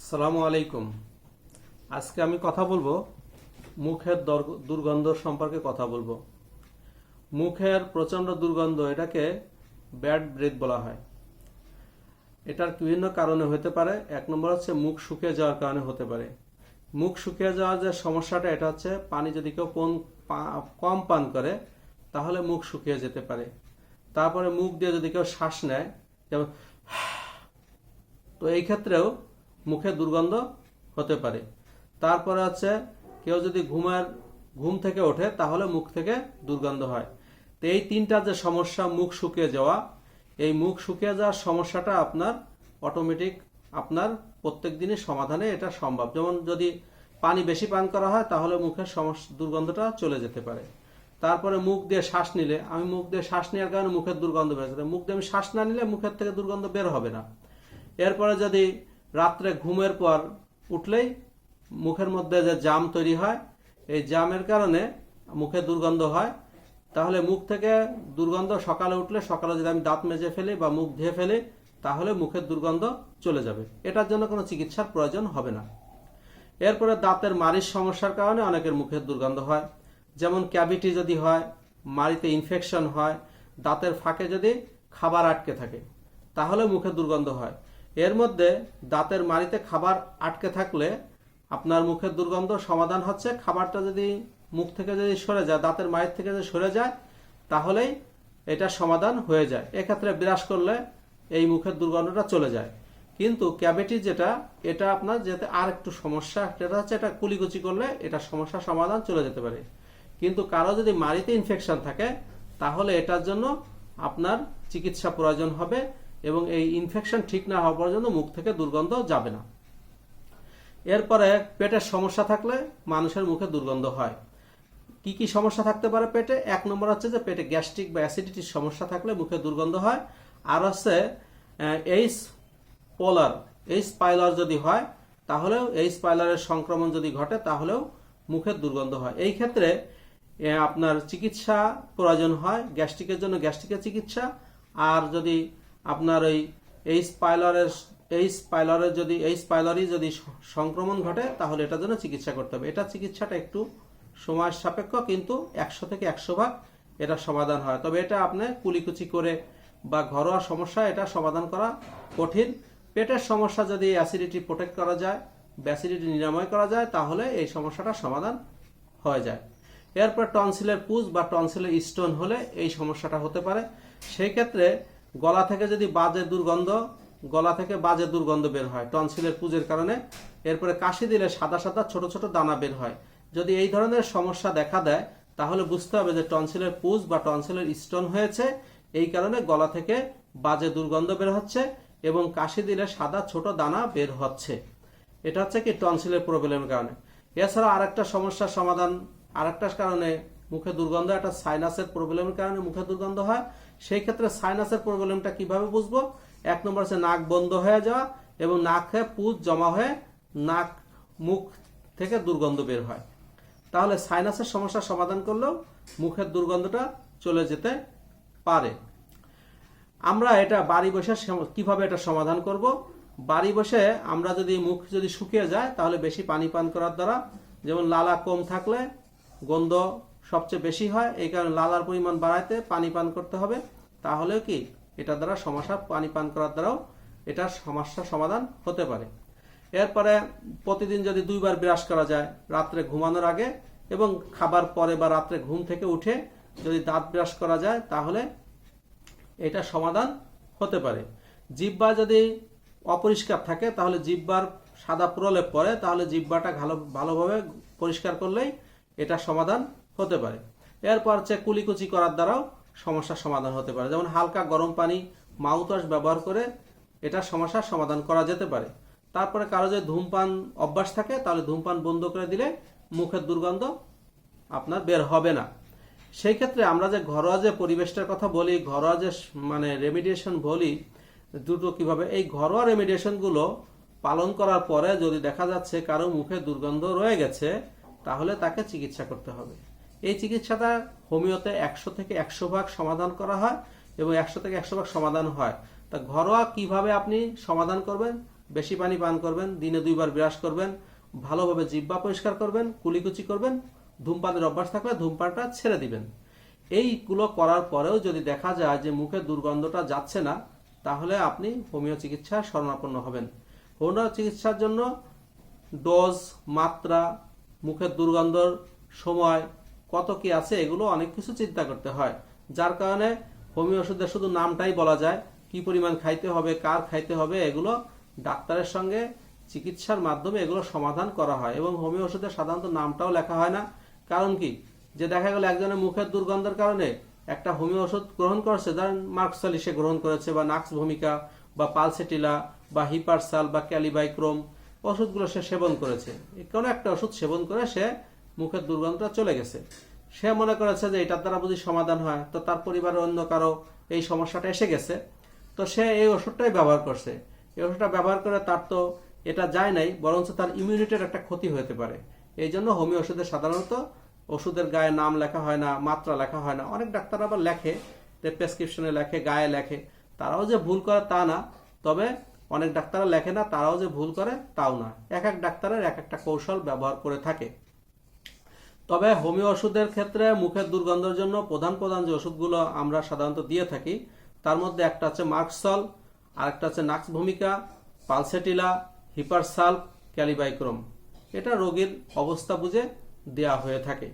আসসালামু আলাইকুম। আজকে আমি কথা বলবো মুখের দুর্গন্ধ সম্পর্কে কথা বলবো। মুখের প্রচণ্ড দুর্গন্ধ, এটাকে ব্যাড ব্রেথ বলা হয়। এটার বিভিন্ন কারণে হতে পারে। এক নম্বর হচ্ছে মুখ শুকিয়ে যাওয়ার কারণে হতে পারে। মুখ শুকিয়ে যাওয়ার যে সমস্যাটা, এটা হচ্ছে পানি যদি কেউ কম পান করে তাহলে মুখ শুকিয়ে যেতে পারে। তারপরে মুখ দিয়ে যদি কেউ শ্বাস নেয়, যেমন তো এই ক্ষেত্রেও মুখে দুর্গন্ধ হতে পারে। তারপরে আছে কেউ যদি ঘুম থেকে ওঠে তাহলে মুখ থেকে দুর্গন্ধ হয়। তো এই তিনটা যে সমস্যা, মুখ শুকিয়ে যাওয়া, এই মুখ শুকিয়ে যাওয়ার সমস্যাটা আপনার অটোমেটিক আপনার প্রত্যেক দিনই সমাধানে এটা সম্ভব। যেমন যদি পানি বেশি পান করা হয় তাহলে মুখের দুর্গন্ধটা চলে যেতে পারে। তারপরে মুখ দিয়ে শ্বাস নিলে, আমি মুখ দিয়ে শ্বাস নেওয়ার কারণে মুখের দুর্গন্ধ বের হচ্ছে, মুখ দিয়ে আমি শ্বাস না নিলে মুখের থেকে দুর্গন্ধ বের হবে না। এরপরে যদি রাত্রে ঘুমের পর উঠলেই মুখের মধ্যে যে জাম তৈরি হয়, এই জামের কারণে মুখে দুর্গন্ধ হয়, তাহলে মুখ থেকে দুর্গন্ধ সকালে উঠলে, সকালে যদি আমি দাঁত মেজে ফেলি বা মুখ ধুয়ে ফেলি তাহলে মুখের দুর্গন্ধ চলে যাবে। এটার জন্য কোনো চিকিৎসার প্রয়োজন হবে না। এরপরে দাঁতের মাড়ির সমস্যার কারণে অনেকের মুখের দুর্গন্ধ হয়। যেমন ক্যাভিটি যদি হয়, মাড়িতে ইনফেকশন হয়, দাঁতের ফাঁকে যদি খাবার আটকে থাকে তাহলে মুখে দুর্গন্ধ হয়। এর মধ্যে দাঁতের মাড়িতে খাবার আটকে থাকলে আপনার মুখের দুর্গন্ধ সমাধান হচ্ছে, খাবারটা যদি মুখ থেকে যদি সরে যায়, দাঁতের মাড়ির থেকে যদি সরে যায় তাহলেই এটা সমাধান হয়ে যায়। এক্ষেত্রে ব্রাশ করলে এই মুখের দুর্গন্ধটা চলে যায়। কিন্তু ক্যাভিটি যেটা, এটা আপনার যেতে আর একটু সমস্যা, সেটা হচ্ছে এটা কুলিকুচি করলে এটা সমস্যা সমাধান চলে যেতে পারে। কিন্তু কারো যদি মাড়িতে ইনফেকশন থাকে তাহলে এটার জন্য আপনার চিকিৎসা প্রয়োজন হবে, এবং এই ইনফেকশন ঠিক না হওয়া পর্যন্ত মুখ থেকে দুর্গন্ধ যাবে না। এরপরে পেটের সমস্যা থাকলে মানুষের মুখে দুর্গন্ধ হয়। কি কি সমস্যা থাকতে পারে পেটে? এক নম্বর হচ্ছে যে পেটে গ্যাস্ট্রিক বা অ্যাসিডিটির সমস্যা থাকলে মুখে দুর্গন্ধ হয়। আর হচ্ছে এইচ পাইলর যদি হয় তাহলেও, এইচ পাইলরের সংক্রমণ যদি ঘটে তাহলেও মুখের দুর্গন্ধ হয়। এই ক্ষেত্রে আপনার চিকিৎসা প্রয়োজন হয়, গ্যাস্ট্রিকের জন্য গ্যাস্ট্রিকের চিকিৎসা। আর যদি আপনার ওই এইচ পাইলরই যদি সংক্রমণ ঘটে তাহলে এটার জন্য চিকিৎসা করতে হবে। এটা চিকিৎসাটা একটু সময় সাপেক্ষ, কিন্তু 100 থেকে 100 ভাগ এটা সমাধান হয়। তবে এটা আপনি কুলিকুচি করে বা ঘরোয়া সমস্যা এটা সমাধান করা কঠিন। পেটের সমস্যা যদি অ্যাসিডিটি প্রোটেক্ট করা যায়, অ্যাসিডিটি নিরাময় করা যায় তাহলে এই সমস্যাটা সমাধান হয়ে যায়। এরপর টনসিলের পুঁজ বা টনসিলের স্টোন হলে এই সমস্যাটা হতে পারে। সেই ক্ষেত্রে গলা থেকে যদি গলা থেকে বাজে দুর্গন্ধ বের হয় টনসিলের পুঁজের কারণে। এরপরে কাশি দিলে সাদা সাদা ছোট ছোট দানা বের হয়। যদি এই ধরনের সমস্যা দেখা দেয় তাহলে বুঝতে হবে যে টনসিলের পুঁজ বা টনসিলের স্টোন হয়েছে। এই কারণে গলা থেকে বাজে দুর্গন্ধ বের হচ্ছে এবং কাশি দিলে সাদা ছোট দানা বের হচ্ছে। এটা হচ্ছে কি টনসিলের প্রবলেমের কারণে। এছাড়া আরেকটা সমস্যার সমাধান, আরেকটা কারণে মুখে দুর্গন্ধ, একটা সাইনাসের প্রবলেমের কারণে মুখে দুর্গন্ধ হয়। সেই ক্ষেত্রে সাইনাসের প্রবলেমটা কিভাবে বুঝবো? এক নম্বর হচ্ছে নাক বন্ধ হয়ে যাওয়া এবং নাকে পুঁজ জমা হয়ে মুখ থেকে দুর্গন্ধ বের হয়। তাহলে সাইনাসের সমস্যার সমাধান করলেও মুখের দুর্গন্ধটা চলে যেতে পারে। আমরা এটা বাড়ি বসে কিভাবে এটা সমাধান করব? বাড়ি বসে আমরা যদি মুখ যদি শুকিয়ে যায় তাহলে বেশি পানি পান করার দ্বারা, যেমন লালা কম থাকলে গন্ধ সবচেয়ে বেশি হয়, এই কারণে লালার পরিমাণ বাড়াইতে পানি পান করতে হবে। তাহলেও কি এটা দ্বারা সমস্যা, পানি পান করার দ্বারাও এটার সমস্যার সমাধান হতে পারে। এরপরে প্রতিদিন যদি 2 বার ব্রাশ করা যায়, রাত্রে ঘুমানোর আগে এবং খাবার পরে বা রাত্রে ঘুম থেকে উঠে যদি দাঁত ব্রাশ করা যায় তাহলে এটা সমাধান হতে পারে। জিহ্বা যদি অপরিষ্কার থাকে তাহলে জিহ্বার সাদা প্রলেপ পরে, তাহলে জিহ্বাটা ভালোভাবে পরিষ্কার করলেই এটা সমাধান হতে পারে। এরপর হচ্ছে কুলিকুচি করার দ্বারাও সমস্যার সমাধান হতে পারে। যেমন হালকা গরম পানি, মাউথওয়াশ ব্যবহার করে এটা সমস্যার সমাধান করা যেতে পারে। তারপরে কারো যদি ধূমপান অভ্যাস থাকে তাহলে ধূমপান বন্ধ করে দিলে মুখের দুর্গন্ধ আপনার বের হবে না। সেই ক্ষেত্রে আমরা যে ঘরোয়া যে পরিবেশটার কথা বলি, ঘরোয়া যে রেমিডিয়েশন বলি দুটো, কিভাবে এই ঘরোয়া রেমিডিয়েশনগুলো পালন করার পরে যদি দেখা যাচ্ছে কারো মুখে দুর্গন্ধ রয়ে গেছে তাহলে তাকে চিকিৎসা করতে হবে। এই চিকিৎসাটা হোমিওতে 100 থেকে 100 ভাগ সমাধান করা হয় এবং 100 থেকে 100 ভাগ সমাধান হয়। তা ঘরোয়া কিভাবে আপনি সমাধান করবেন বেশি পানি পান করবেন, দিনে 2 বার ব্রাশ করবেন, ভালোভাবে জিহ্বা পরিষ্কার করবেন, কুলিকুচি করবেন, ধূমপানের অভ্যাস থাকলে ধূমপানটা ছেড়ে দিবেন। এইগুলো করার পরেও যদি দেখা যায় যে মুখের দুর্গন্ধটা যাচ্ছে না, তাহলে আপনি হোমিও চিকিৎসার শরণাপন্ন হবেন। হোমিও চিকিৎসার জন্য ডোজ, মাত্রা, মুখের দুর্গন্ধর সময় কত কি আছে, এগুলো অনেক কিছু চিন্তা করতে হয়, যার কারণে হোমিও ওষুধের শুধু নামটাই বলা যায়। কি পরিমাণ খাইতে হবে, কার খাইতে হবে, এগুলো ডাক্তারের সঙ্গে চিকিৎসার মাধ্যমে এগুলো সমাধান করা হয়। এবং হোমিও ওষুধের সাধারণত নামটাও লেখা হয় না। কারণ কি, যে দেখা গেল একজনের মুখের দুর্গন্ধের কারণে একটা হোমিও ওষুধ গ্রহণ করছে, ধরেন মার্কসালি সে গ্রহণ করেছে, বা নাক্স ভূমিকা, বা পালসেটিলা, বা হিপারসাল, বা ক্যালিবাইক্রোম ওষুধগুলো সে সেবন করেছে। কোনো একটা ওষুধ সেবন করে সে মুখের দুর্গন্ধটা চলে গেছে। সে মনে করেছে যে এটার দ্বারা বুঝি সমাধান হয়, তো তার পরিবারের অন্য কারো এই সমস্যাটা এসে গেছে, তো সে এই ওষুধটাই ব্যবহার করছে। এই ওষুধটা ব্যবহার করে তার তো এটা যায় নাই, বরঞ্চ তার ইমিউনিটির একটা ক্ষতি হতে পারে। এই জন্য হোমিও ওষুধে সাধারণত ওষুধের গায়ে নাম লেখা হয় না, মাত্রা লেখা হয় না। অনেক ডাক্তার আবার লেখে, প্রেসক্রিপশনে লেখে, গায়ে লেখে। তারাও যে ভুল করে তা না, তবে অনেক ডাক্তাররা লেখে না, তারাও যে ভুল করে তাও না। এক এক ডাক্তারের এক একটা কৌশল ব্যবহার করে থাকে। তবে হোমিও ওষুধের ক্ষেত্রে মুখের দুর্গন্ধের জন্য প্রধান প্রধান যে ওষুধগুলো আমরা সাধারণত দিয়ে থাকি, তার মধ্যে একটা হচ্ছে মার্কসল, আর একটা হচ্ছে নাক্স ভূমিকা, পালসেটিলা, হিপারসাল, ক্যালিবাইক্রোম। এটা রোগীর অবস্থা বুঝে দেয়া হয়ে থাকে।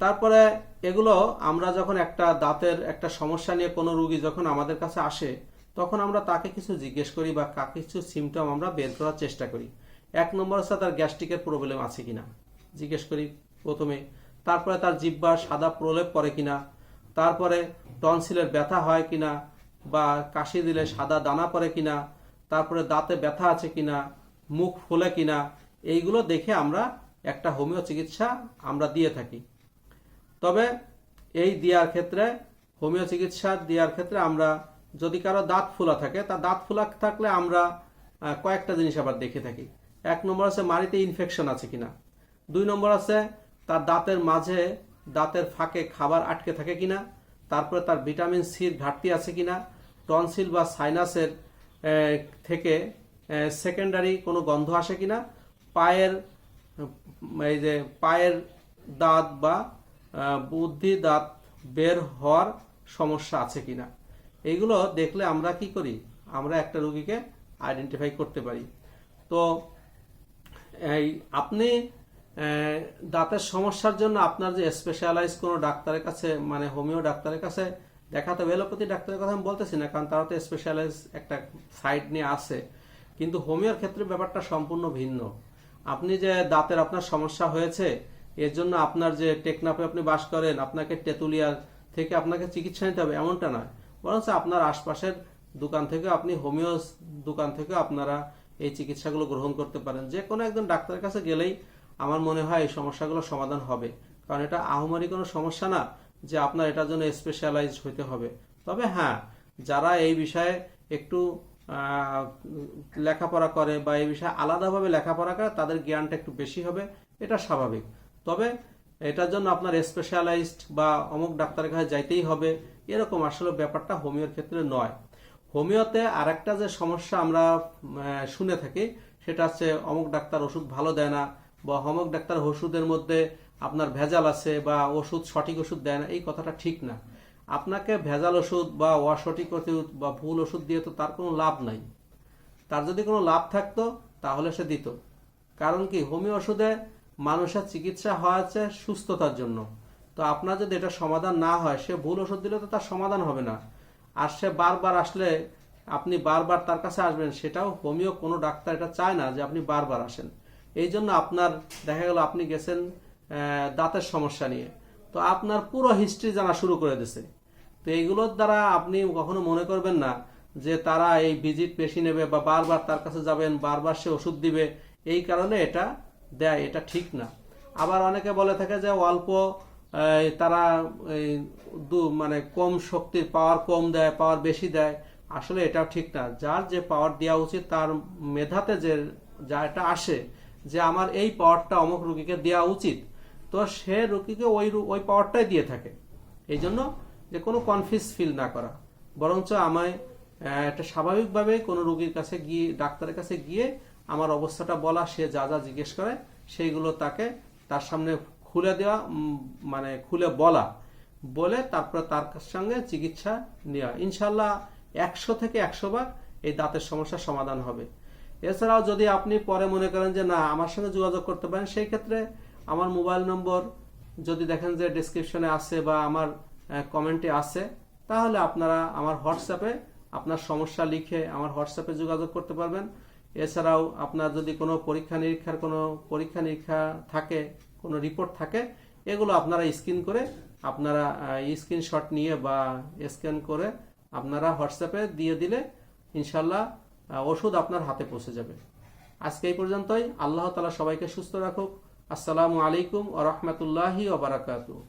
তারপরে এগুলো আমরা যখন একটা দাঁতের একটা সমস্যা নিয়ে কোনো রোগী যখন আমাদের কাছে আসে, তখন আমরা তাকে কিছু জিজ্ঞেস করি বা কিছু সিমটম আমরা বের করার চেষ্টা করি। 1 নম্বর হচ্ছে তার গ্যাস্ট্রিকের প্রবলেম আছে কিনা জিজ্ঞেস করি প্রথমে। তারপরে তার জিহ্বার সাদা প্রলেপ পড়ে কিনা, তারপরে টনসিলের ব্যথা হয় কিনা, বা কাশি দিলে সাদা দানা পড়ে কিনা, তারপরে দাঁতে ব্যথা আছে কিনা, মুখ ফুলে কিনা, এইগুলো দেখে আমরা একটা হোমিও চিকিৎসা আমরা দিয়ে থাকি। তবে এই দেওয়ার ক্ষেত্রে, হোমিও চিকিৎসা দেওয়ার ক্ষেত্রে আমরা যদি কারো দাঁত ফোলা থাকে, তা দাঁত ফোলা থাকলে আমরা কয়েকটা জিনিস আবার দেখে থাকি। 1 নম্বর আছে মাড়িতে ইনফেকশন আছে কিনা, 2 নম্বর আছে তার দাঁতের মাঝে, দাঁতের ফাঁকে খাবার আটকে থাকে কিনা, তারপরে তার ভিটামিন সির ঘাটতি আছে কিনা, টনসিল বা সাইনাসের থেকে সেকেন্ডারি কোনো গন্ধ আসে কিনা, পায়ের এই যে পায়ের দাঁত বা বুদ্ধি দাঁত বের হওয়ার সমস্যা আছে কিনা, এইগুলো দেখলে আমরা কি করি, আমরা একটা রোগীকে আইডেন্টিফাই করতে পারি। তো এই আপনি দাঁতের সমস্যার জন্য আপনার যে স্পেশালাইজ কোনো ডাক্তারের কাছে, মানে হোমিও ডাক্তারের কাছে দেখাতে হবে। এলোপ্যাথি ডাক্তারের কথা আমি বলতেছি না, কারণ তারা তো স্পেশালাইজ একটা সাইড নিয়ে আসে, কিন্তু হোমিওর ক্ষেত্রে ব্যাপারটা সম্পূর্ণ ভিন্ন। আপনি যে দাঁতের আপনার সমস্যা হয়েছে, এর জন্য আপনার যে টেকনাফে আপনি বাস করেন, আপনাকে তেঁতুলিয়ার থেকে আপনাকে চিকিৎসা নিতে হবে এমনটা নয়, বরঞ্চ আপনার আশপাশের দোকান থেকে, আপনি হোমিও দোকান থেকে আপনারা এই চিকিৎসাগুলো গ্রহণ করতে পারেন। যে কোনো একজন ডাক্তারের কাছে গেলেই আমার মনে হয় এই সমস্যাগুলো সমাধান হবে, কারণ এটা আহামরি কোনো সমস্যা না যে আপনার এটার জন্য স্পেশালাইজড হতে হবে। তবে হ্যাঁ, যারা এই বিষয়ে একটু লেখাপড়া করে বা এই বিষয়ে আলাদাভাবে লেখাপড়া করে, তাদের জ্ঞানটা একটু বেশি হবে, এটা স্বাভাবিক। তবে এটার জন্য আপনার স্পেশালাইজড বা অমুক ডাক্তারের কাছে যাইতেই হবে, এরকম আসলে ব্যাপারটা হোমিওর ক্ষেত্রে নয়। হোমিওতে আরেকটা যে সমস্যা আমরা শুনে থাকি, সেটা হচ্ছে অমুক ডাক্তার ওষুধ ভালো দেয় না, বা অমুক ডাক্তার ওষুধের মধ্যে আপনার ভেজাল আছে, বা ওষুধ সঠিক ওষুধ দেয় না। এই কথাটা ঠিক না। আপনাকে ভেজাল ওষুধ বা অসঠিক ওষুধ বা ভুল ওষুধ দিয়ে তো তার কোনো লাভ নাই। তার যদি কোনো লাভ থাকতো তাহলে সে দিত। কারণ কি, হোমিও ওষুধে মানুষের চিকিৎসা হয়েছে সুস্থতার জন্য। তো আপনার যদি এটা সমাধান না হয়, সে ভুল ওষুধ দিলে তো তার সমাধান হবে না। আর সে বারবার আসলে আপনি বারবার তার কাছে আসবেন, সেটাও হোমিও কোনো ডাক্তার এটা চায় না যে আপনি বারবার আসেন। এই জন্য আপনার দেখা গেল আপনি গেছেন দাঁতের সমস্যা নিয়ে, তো আপনার পুরো হিস্ট্রি জানা শুরু করে দিছে। তো এইগুলোর দ্বারা আপনি কখনো মনে করবেন না যে তারা এই ভিজিট বেশি নেবে বা বারবার তার কাছে যাবেন, বারবার সে ওষুধ দিবে, এই কারণে এটা দেয়, এটা ঠিক না। আবার অনেকে বলে থাকে যে অল্প তারা মানে কম শক্তির পাওয়ার কম দেয়, পাওয়ার বেশি দেয়। আসলে এটাও ঠিক না। যার যে পাওয়ার দেওয়া উচিত, তার মেধাতে যে যা এটা আসে যে আমার এই পাওয়ারটা অমুক রোগীকে দেওয়া উচিত, তো সে রোগীকে ওই পাওয়ারটাই দিয়ে থাকে। এই জন্য যে কোনো কনফিউজ ফিল না করা, বরঞ্চ আমায় এটা স্বাভাবিকভাবে কোনো রোগীর কাছে গিয়ে, ডাক্তারের কাছে গিয়ে আমার অবস্থাটা বলা, সে যা যা জিজ্ঞেস করে সেইগুলো তার সামনে খুলে দেওয়া, মানে খুলে বলে তারপরে তার সঙ্গে চিকিৎসা নেওয়া। ইনশাল্লাহ 100 থেকে 100 বার এই দাঁতের সমস্যার সমাধান হবে। এছাড়াও যদি আপনি পরে মনে করেন যে না আমার সঙ্গে যোগাযোগ করতে পারেন, সেই ক্ষেত্রে আমার মোবাইল নম্বর যদি দেখেন যে ডেসক্রিপশনে আছে বা আমার কমেন্টে আছে, তাহলে আপনারা আমার হোয়াটসঅ্যাপে আপনার সমস্যা লিখে আমার হোয়াটসঅ্যাপে যোগাযোগ করতে পারবেন। এছাড়াও আপনার যদি কোনো পরীক্ষা নিরীক্ষা থাকে, কোনো রিপোর্ট থাকে, এগুলো আপনারা স্ক্রিনশট নিয়ে বা স্ক্যান করে আপনারা হোয়াটসঅ্যাপে দিয়ে দিলে ইনশাল্লাহ ওষুধ আপনার হাতে পৌঁছে যাবে। আজকে এই পর্যন্তই। আল্লাহ তাআলা সবাইকে সুস্থ রাখুক। আসসালামু আলাইকুম ওয়া রাহমাতুল্লাহি ওয়া বারাকাতুহু।